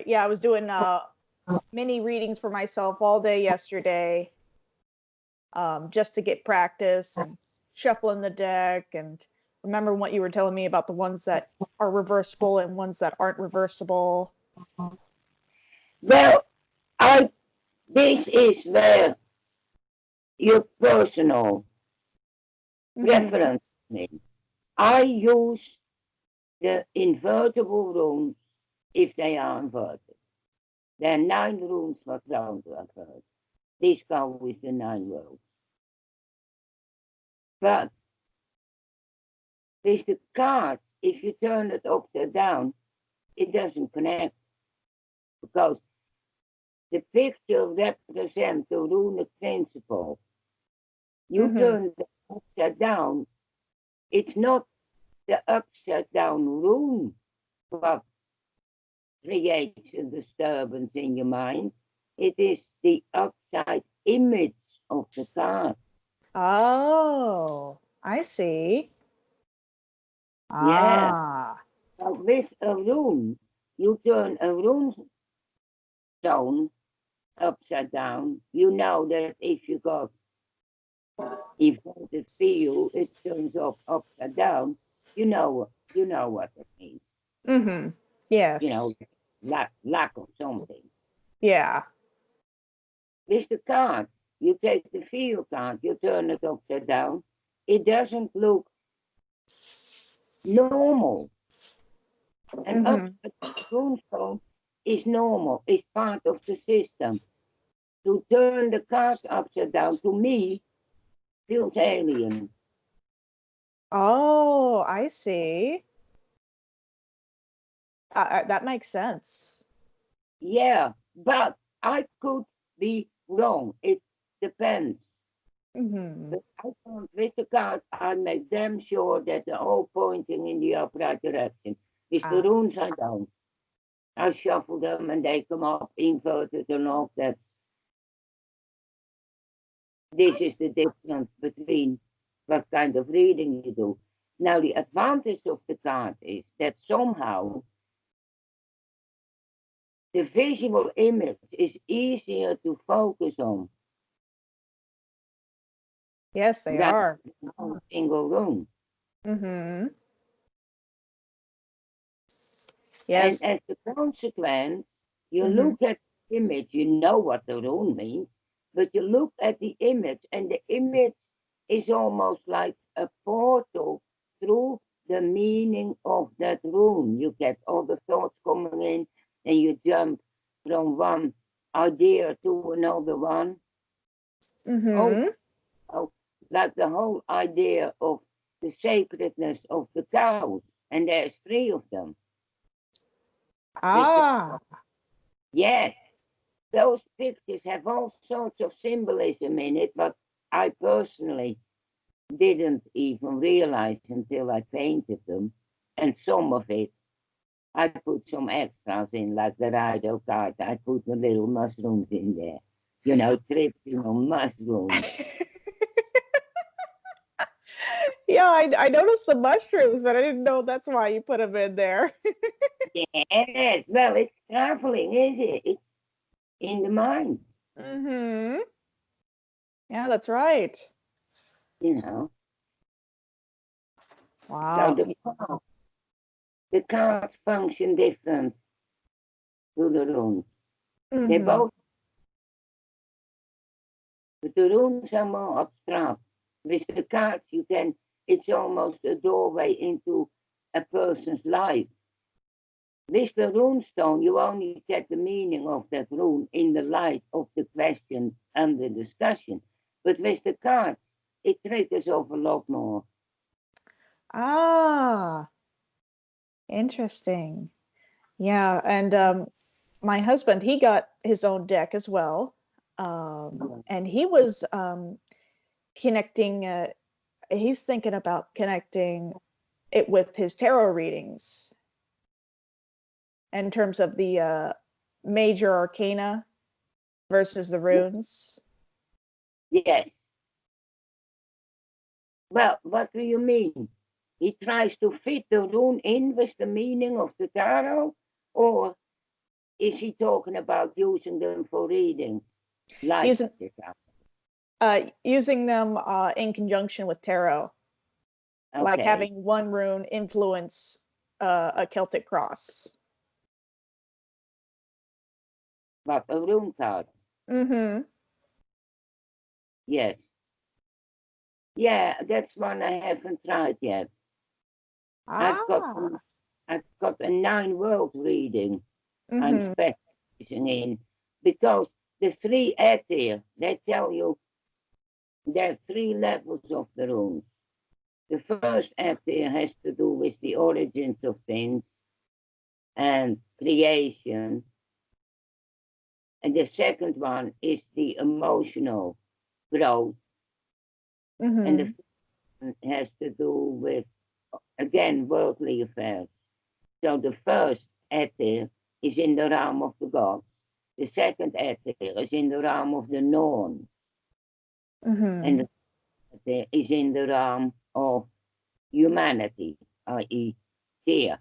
Yeah, I was doing mini readings for myself all day yesterday, just to get practice and shuffling the deck and remember what you were telling me about the ones that are reversible and ones that aren't reversible. Well, this is where your personal Mm-hmm. preference is. I use the invertible runes if they are inverted. There are 9 runes for crown to invert. These go with the 9 worlds. But with the card, if you turn it upside down, it doesn't connect because the picture represents the runic principle. You Mm-hmm. turn it upside down, it's not the upside down rune what creates a disturbance in your mind. It is the upside image of the card. Oh, I see. Yeah. Ah. Now with a rune, you turn a rune stone upside down. You know that if you got inverted feel, it turns up upside down. You know what it means. Mm-hmm. You know, Yes. lack of something. Yeah. With the card, you take the feel card, you turn it upside down. It doesn't look normal. An Mm-hmm. upside down stone is normal, is part of the system. To turn the card upside down, to me, feels alien. Oh, I see. That makes sense. Yeah, but I could be wrong. It depends. Mm-hmm. But I can't, with the cards, I make damn sure that they're all pointing in the upright direction. With the Ah. runes, I don't. I shuffle them and they come up inverted or not. This I is s- the difference between what kind of reading you do. Now, the advantage of the card is that somehow the visual image is easier to focus on yes, they than are. a single room. Mm-hmm. And Yes. as a consequence, you Mm-hmm. look at the image, you know what the rune means, but you look at the image, and the image is almost like a portal through the meaning of that rune. You get all the thoughts coming in, and you jump from one idea to another one. Oh, Mm-hmm. oh, like the whole idea of the sacredness of the cows, and there's 3 of them. With the, Ah. yes, those pictures have all sorts of symbolism in it, but I personally didn't even realize until I painted them. And some of it, I put some extras in, like the Rido card. I put the little mushrooms in there, tripping on mushrooms. Yeah, I noticed the mushrooms, but I didn't know that's why you put them in there. Yes, well, it's traveling, is it? It's in the mind, Mm-hmm. Yeah, that's right. you know. So Wow. the cards function different to the runes. They Mm-hmm. both, but the runes are more abstract. With the cards, it's almost a doorway into a person's life. With the rune stone, you only get the meaning of that rune in the light of the question and the discussion. But with the cards, it triggers off a lot more. Ah, interesting. Yeah, and my husband, he got his own deck as well. And he was connecting, he's thinking about connecting it with his tarot readings in terms of the major arcana versus the runes. Yes. Well, what do you mean? He tries to fit the rune in with the meaning of the tarot, or is he talking about using them for reading? Like Using this? using them in conjunction with tarot, like Okay. having one rune influence a Celtic cross. But a rune card. Mm-hmm. Yes. Yeah, that's one I haven't tried yet. I've got Ah. I've got a 9 world reading I'm Mm-hmm. specializing in because the 3 Aether, they tell you there are 3 levels of the runes. The first Aether has to do with the origins of things and creation. And the second one is the emotional growth. And the Mm-hmm. third one has to do with, again, worldly affairs. So the first Aether is in the realm of the gods. The second Aether is in the realm of the Norns. And Mm-hmm. the third is in the realm of humanity, i.e., Thea,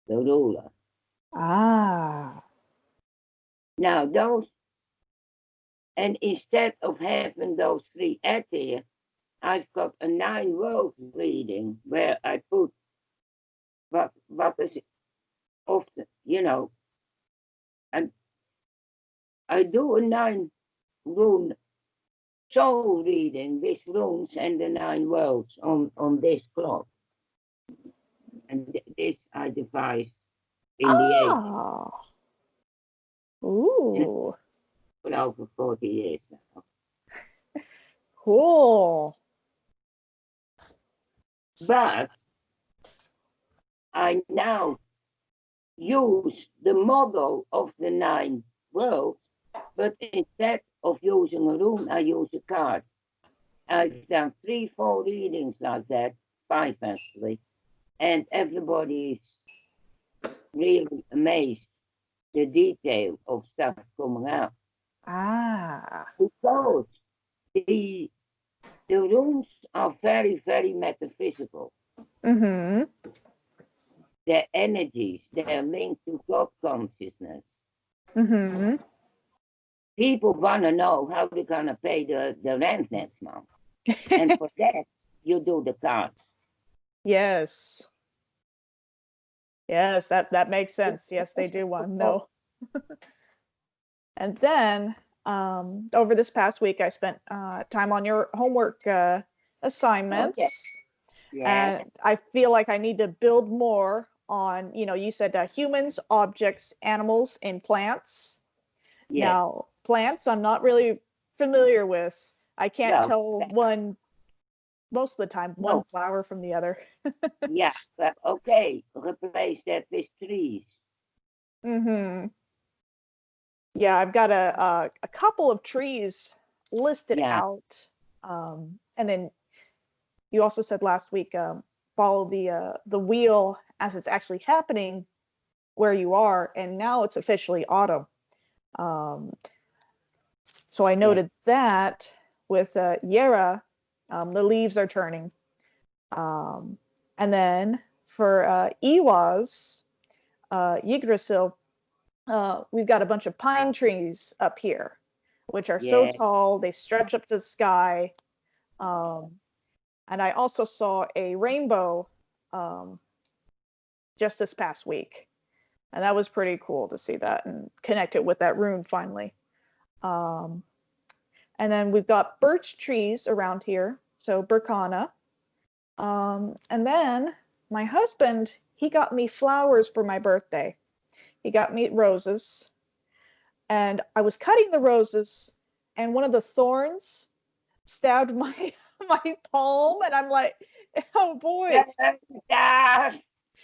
the ruler. Ah. Now, and instead of having those 3 Aether, I've got a 9 world reading where I put what is often, and I do a 9 rune soul reading with runes and the 9 worlds on this cloth. And this I devised in the 80s, Ah. and Ooh. for over 40 years now. Cool. But I now use the model of the 9 worlds, but instead of using a rune, I use a card. I've done 3, 4 readings like that, 5 actually, and everybody is really amazed the detail of stuff coming out Ah. because the runes are very, very metaphysical. Mm-hmm. Their energies, they're linked to God consciousness. Mm-hmm. People want to know how they're going to pay the rent next month. And for that, you do the cards. Yes. Yes, that makes sense. Yes, they do want to know. And then over this past week, I spent time on your homework Oh, yeah. assignments, Yes. and I feel like I need to build more on, you said humans, objects, animals, and plants. Yes. Now, plants, I'm not really familiar with. I can't No. tell most of the time, one No. flower from the other. Yeah. But okay. Replace that with trees. Mm-hmm. Yeah, I've got a couple of trees listed Yeah. out. And then you also said last week, follow the wheel as it's actually happening where you are, and now it's officially autumn. Um, so I Yes. noted that with Yera, the leaves are turning. Um, and then for Iwas, Yggdrasil, we've got a bunch of pine trees up here, which are so Yes. tall, they stretch up to the sky. Um, and I also saw a rainbow um, just this past week. And that was pretty cool to see that and connect it with that rune finally. Um, and then we've got birch trees around here, so Burkana. And then my husband, he got me flowers for my birthday. He got me roses, and I was cutting the roses, and one of the thorns stabbed my my palm, and I'm like, oh boy, Yeah.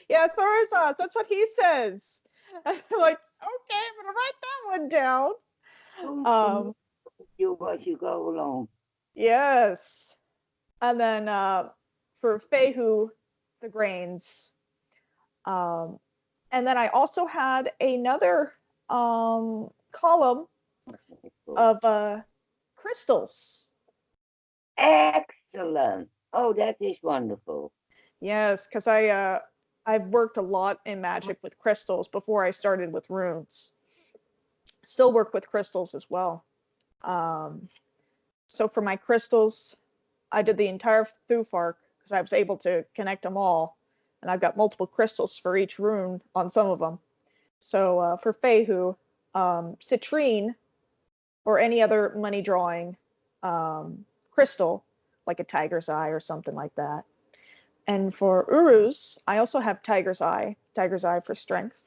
yeah, Thorazos, that's what he says. And I'm like, okay, I'm gonna write that one down. Um, You as you go along. yes. And then for Fehu, the grains. Um, and then I also had another column of crystals. Excellent. Oh, that is wonderful. Yes, because I've worked a lot in magic with crystals before I started with runes. still work with crystals as well. So for my crystals, I did the entire Thufark because I was able to connect them all, and I've got multiple crystals for each rune on some of them. So for Fehu, citrine or any other money drawing crystal, like a tiger's eye or something like that. And for Urus, I also have tiger's eye for strength,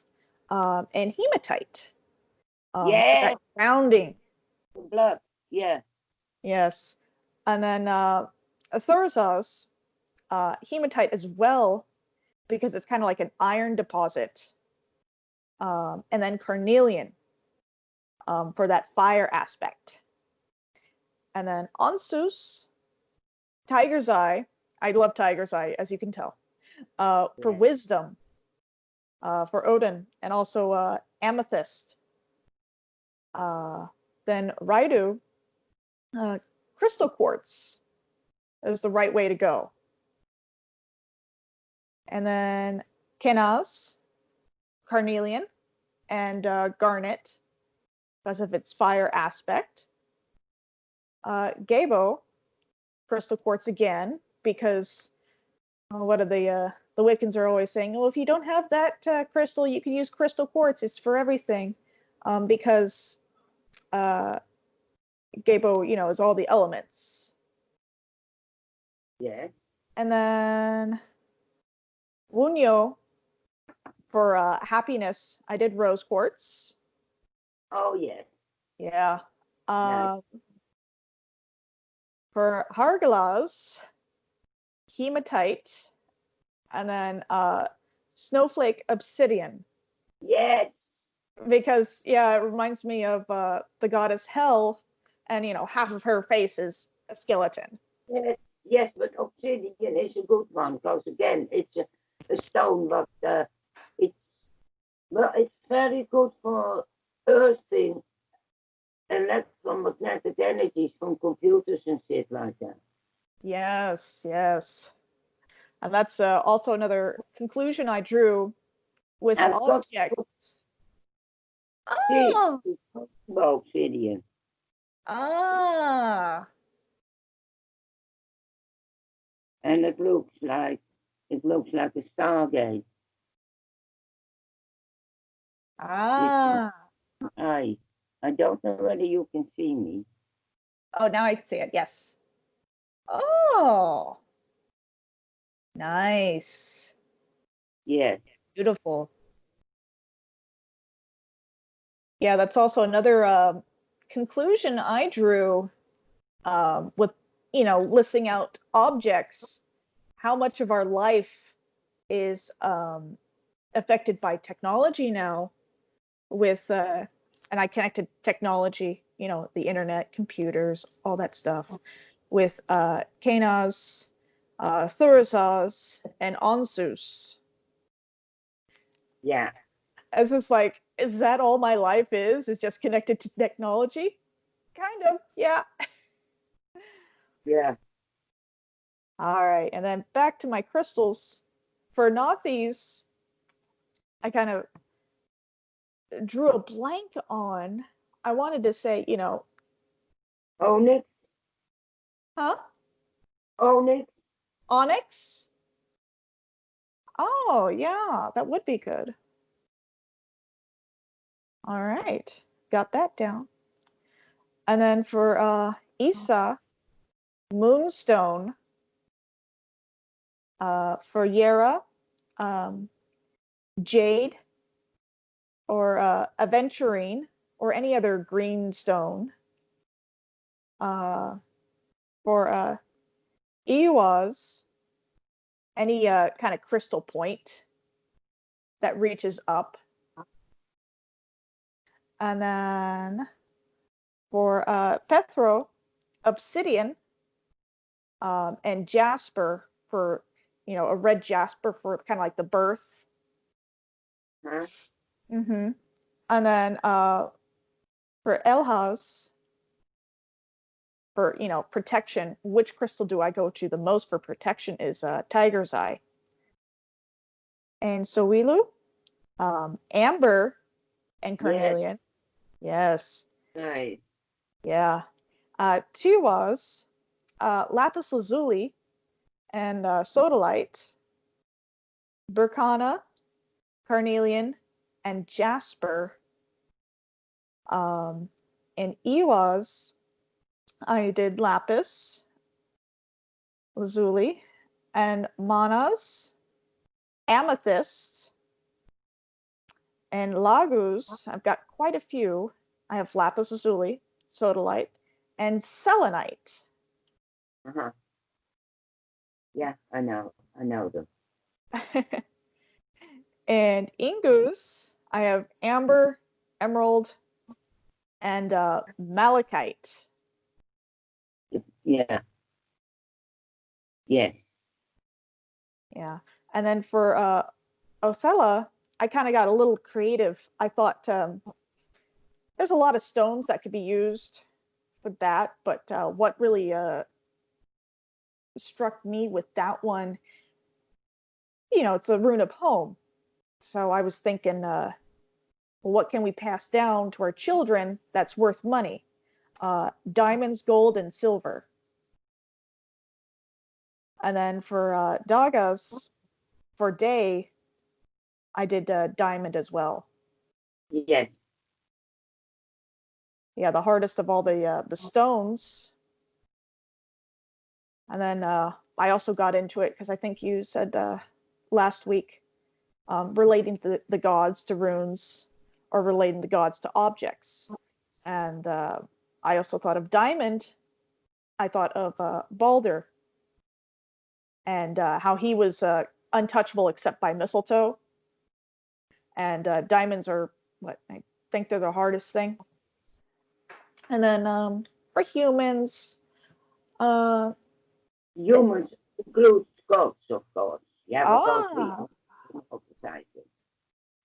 and hematite for Yeah, that grounding. blood. Yeah. Yes. And then Thurzos, hematite as well, because it's kind of like an iron deposit. And then carnelian for that fire aspect. And then Onsus, tiger's eye. I love tiger's eye, as you can tell. For Yeah. wisdom, for Odin, and also amethyst. Then Raidu, crystal quartz is the right way to go. And then Kenaz, carnelian, and garnet because of its fire aspect. Gabo, crystal quartz again, because what are the Wiccans are always saying? Well, if you don't have that crystal, you can use crystal quartz. It's for everything, because Gabo, is all the elements. Yeah. And then Wunyo for happiness. I did rose quartz. Oh, yes. Yeah. Nice. For Hargalaz, hematite, and then snowflake obsidian. Yes. Because it reminds me of the goddess Hel, and half of her face is a skeleton. Yes. Yes, but obsidian is a good one because again, it's a stone, but it's very good for earthing electromagnetic energies from computers and shit like that. Yes, yes. And that's also another conclusion I drew with I've got objects. see Oh, obsidian. ah, And it looks like a stargate. With ah. eye. I don't know whether you can see me. Oh, now I can see it. Yes. Oh, nice. Yes. Beautiful. Yeah, that's also another conclusion I drew with, listing out objects, how much of our life is affected by technology now with, and I connected technology, the internet, computers, all that stuff, with Kanaz, Thurazaz, and Onsus. Yeah. As it's like, is that all my life is just connected to technology? Kind of, yeah. Yeah. All right, and then back to my crystals. For Nothies, I kind of drew a blank on. I wanted to say, Onyx. huh? Onyx. Onyx? Oh, yeah, that would be good. All right, got that down. And then for Isa, Moonstone. For Yera, Jade, or Aventurine, or any other green stone. For Ewas, any kind of crystal point that reaches up. And then for Pethro, Obsidian, and Jasper for, a red jasper for kind of like the birth. Huh? Mm-hmm. And then for Elhaz, for, protection, which crystal do I go to the most for protection is Tiger's Eye. And Sowilu, Amber, and Yes. Carnelian. Yes. Right. Yeah. Two was lapis lazuli and sodalite, Burkana, carnelian, and jasper. Um, in Ewas, I did lapis lazuli and manas, amethyst, and lagus. I've got quite a few. I have lapis lazuli, sodalite, and selenite. Uh-huh. Yeah, I know. I know them. And ingus, I have amber, emerald, and malachite. Yeah. Yes. Yeah. And then for Othella, I kind of got a little creative. I thought there's a lot of stones that could be used for that, but what really struck me with that one, it's a rune of home. So I was thinking, well, what can we pass down to our children that's worth money? Diamonds, gold, and silver. And then for Dagas, for day, I did diamond as well. Yes. Yeah, the hardest of all the stones. And then I also got into it because I think you said last week relating the gods to runes or relating the gods to objects. And I also thought of diamond. I thought of Balder and how he was untouchable except by mistletoe. And diamonds are what I think they're the hardest thing. And then for humans, uh, Humans include gods, of course. Yeah, because we ah, are society.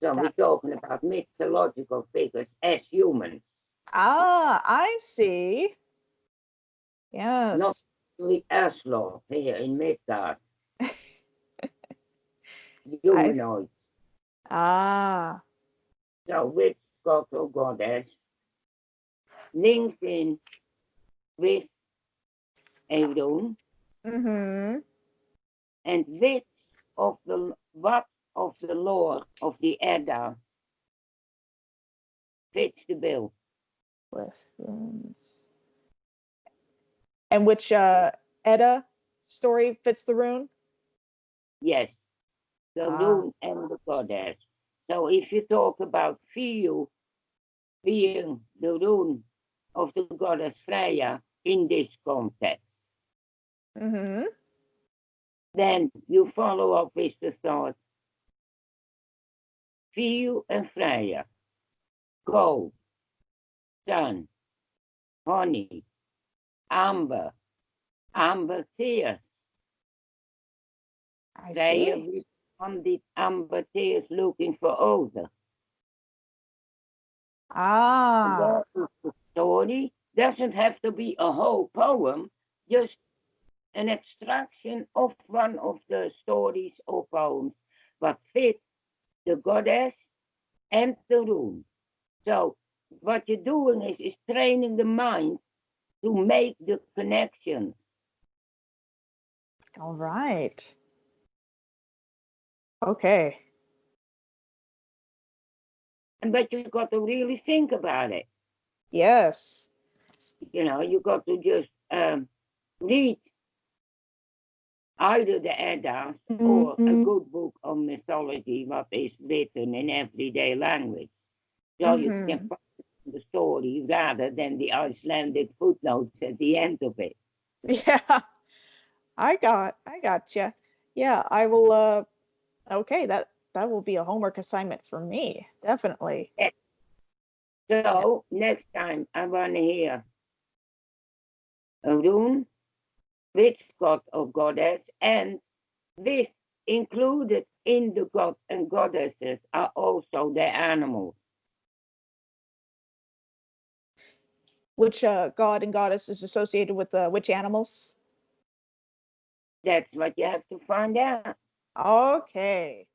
So we're that talking about mythological figures as humans, I see. not Yes. only Aslo here in Midgard, I humanoids. ah. So which god or goddess links in with Eidon Mhm. and which of the what of the lore of the Edda fits the bill? With runes. And which Edda story fits the rune? Yes, the Ah. rune and the goddess. So if you talk about Fiu being the rune of the goddess Freya in this context, Mhm. then you follow up with the thought, Fiu and Freya, gold, sun, honey, amber, amber tears. I Freya see. responded amber tears looking for Odin. And Ah. that is the story. Doesn't have to be a whole poem, just an extraction of one of the stories or poems, but fit the goddess and the rune. So what you're doing is training the mind to make the connection. All right. Okay. And but you got to really think about it. Yes. You got to just read either the Eddas or a Mhm. good book on mythology, what is written in everyday language. So you can Mhm. find the story rather than the Icelandic footnotes at the end of it. Yeah. I gotcha. Yeah, I will okay, that will be a homework assignment for me. Definitely. Eh, Yeah. So next time I want to hear a rune, which god or goddess, and this included in the gods and goddesses are also their animals. Which god and goddess is associated with which animals? That's what you have to find out. Okay.